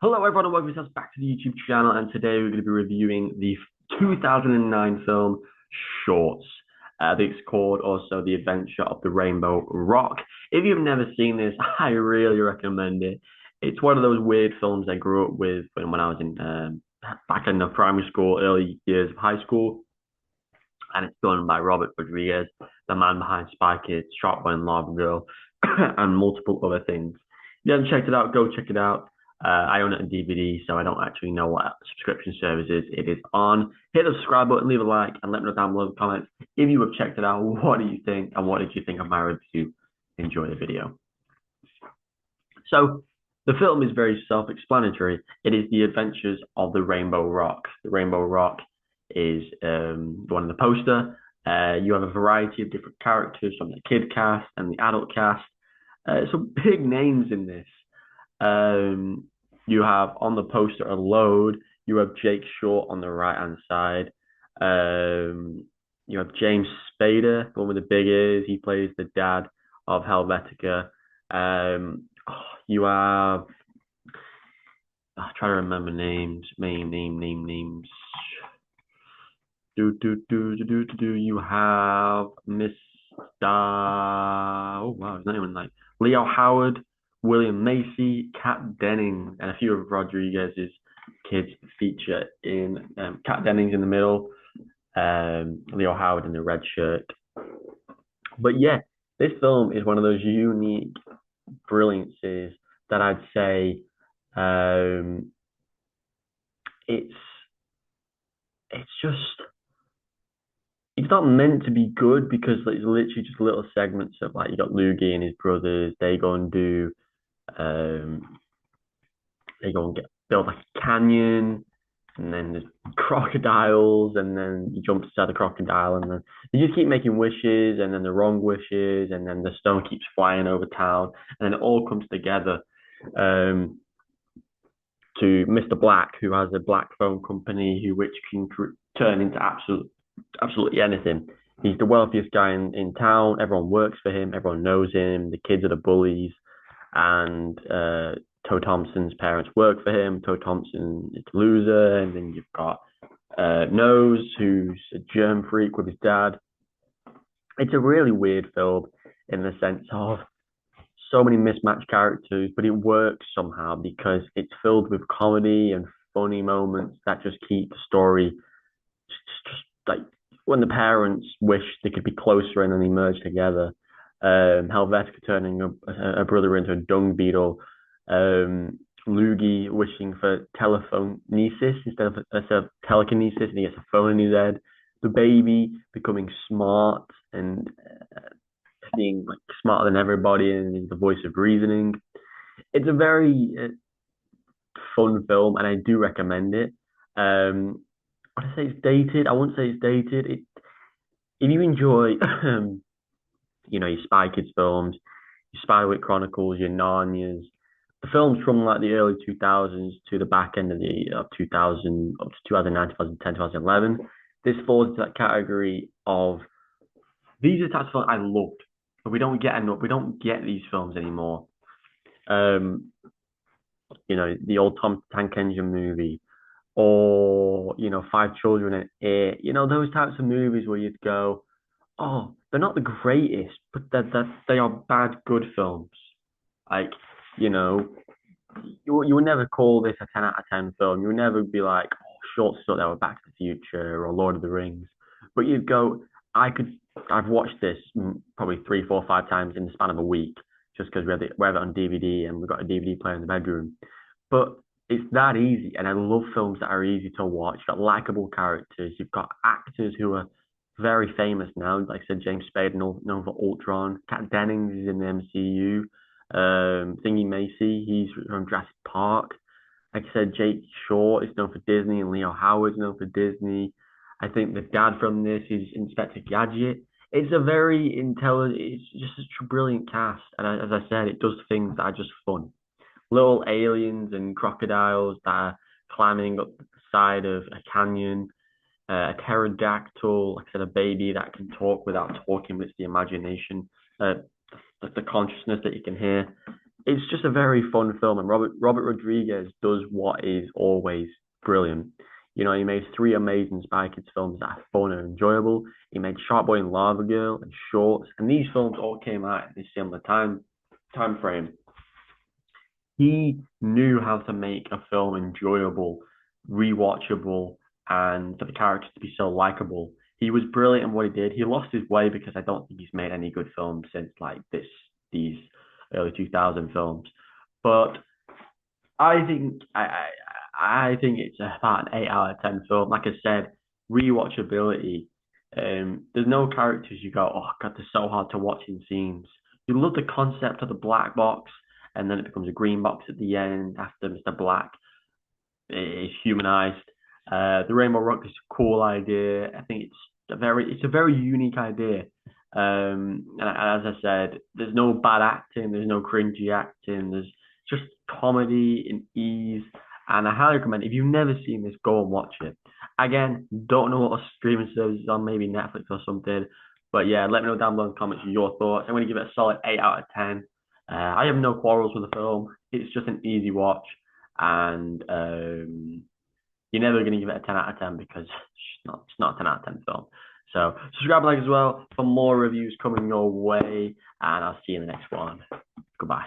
Hello, everyone, and welcome yourselves back to the YouTube channel. And today we're going to be reviewing the 2009 film Shorts. It's called also The Adventure of the Rainbow Rock. If you've never seen this, I really recommend it. It's one of those weird films I grew up with when I was in back in the primary school, early years of high school, and it's done by Robert Rodriguez, the man behind Spy Kids, Shark Boy and Lava Girl, and multiple other things. If you haven't checked it out, go check it out. I own it on DVD, so I don't actually know what subscription service it is on. Hit the subscribe button, leave a like, and let me know down below in the comments if you have checked it out. What do you think, and what did you think of my review? Enjoy the video. So, the film is very self-explanatory. It is the adventures of the Rainbow Rock. The Rainbow Rock is one of the poster. You have a variety of different characters from the kid cast and the adult cast. Some big names in this. You have on the poster a load. You have Jake Short on the right hand side. You have James Spader, the one with the big ears. He plays the dad of Helvetica. You have I'm trying to remember names, names. You have Miss Oh wow, his name was like Leo Howard, William Macy, Kat Dennings, and a few of Rodriguez's kids feature in Kat Dennings in the middle, Leo Howard in the red shirt. But yeah, this film is one of those unique brilliances that I'd say it's just it's not meant to be good because it's literally just little segments of like you got Loogie and his brothers. Um they go and build like a canyon, and then there's crocodiles, and then he jumps inside the crocodile, and then they just keep making wishes, and then the wrong wishes, and then the stone keeps flying over town, and then it all comes together. Um, to Mr. Black, who has a black phone company, which can turn into absolutely anything. He's the wealthiest guy in town. Everyone works for him. Everyone knows him. The kids are the bullies, and Toe Thompson's parents work for him. Toe Thompson is a loser, and then you've got Nose, who's a germ freak with his dad. It's a really weird film in the sense of so many mismatched characters, but it works somehow because it's filled with comedy and funny moments that just keep the story just like when the parents wish they could be closer and then they merge together. Helvetica turning a brother into a dung beetle. Loogie wishing for telephonesis instead of telekinesis, and he gets a phone in his head. The baby becoming smart and being like smarter than everybody, and he's the voice of reasoning. It's a very fun film, and I do recommend it. Would I say it's dated? I wouldn't say it's dated. If you enjoy, your Spy Kids films, your Spiderwick Chronicles, your Narnias, the films from like the early 2000s to the back end of the 2000 up to 2009, 2010, 2011. This falls into that category of these are the types of films I loved, but we don't get enough. We don't get these films anymore. Um, the old Tom Tank Engine movie, or Five Children and It. Those types of movies where you'd go, oh, they're not the greatest, but they are bad good films. Like, you know, you would never call this a 10 out of 10 film. You would never be like, oh, Shorts thought they were Back to the Future or Lord of the Rings. But you'd go, I've watched this probably three, four, five times in the span of a week, just because we have it on DVD and we've got a DVD player in the bedroom. But it's that easy, and I love films that are easy to watch. You've got likable characters. You've got actors who are very famous now. Like I said, James Spade, known for Ultron. Kat Dennings is in the MCU. Thingy Macy, he's from Jurassic Park. Like I said, Jake Short is known for Disney, and Leo Howard is known for Disney. I think the dad from this is Inspector Gadget. It's a very intelligent, it's just such a brilliant cast. And as I said, it does things that are just fun. Little aliens and crocodiles that are climbing up the side of a canyon, a pterodactyl, like I said, a baby that can talk without talking, but it's the imagination, the consciousness that you can hear. it's just a very fun film, and Robert Rodriguez does what is always brilliant. You know, he made three amazing Spy Kids films that are fun and enjoyable. He made Shark Boy and Lava Girl and Shorts, and these films all came out at this similar time frame. He knew how to make a film enjoyable, rewatchable, and for the characters to be so likable. He was brilliant in what he did. He lost his way because I don't think he's made any good films since like these early 2000 films. But I think I think it's about an 8 out of 10 film. Like I said, rewatchability. There's no characters you go, oh God, they're so hard to watch in scenes. You love the concept of the black box, and then it becomes a green box at the end after Mr. Black is humanized. The Rainbow Rock is a cool idea. I think it's a very unique idea. And as I said, there's no bad acting, there's no cringy acting, there's just comedy and ease. And I highly recommend if you've never seen this, go and watch it. Again, don't know what streaming service is on, maybe Netflix or something. But yeah, let me know down below in the comments your thoughts. I'm going to give it a solid 8 out of 10. I have no quarrels with the film. It's just an easy watch, and you're never going to give it a 10 out of 10 because it's not a 10 out of 10 film. So subscribe and like as well for more reviews coming your way, and I'll see you in the next one. Goodbye.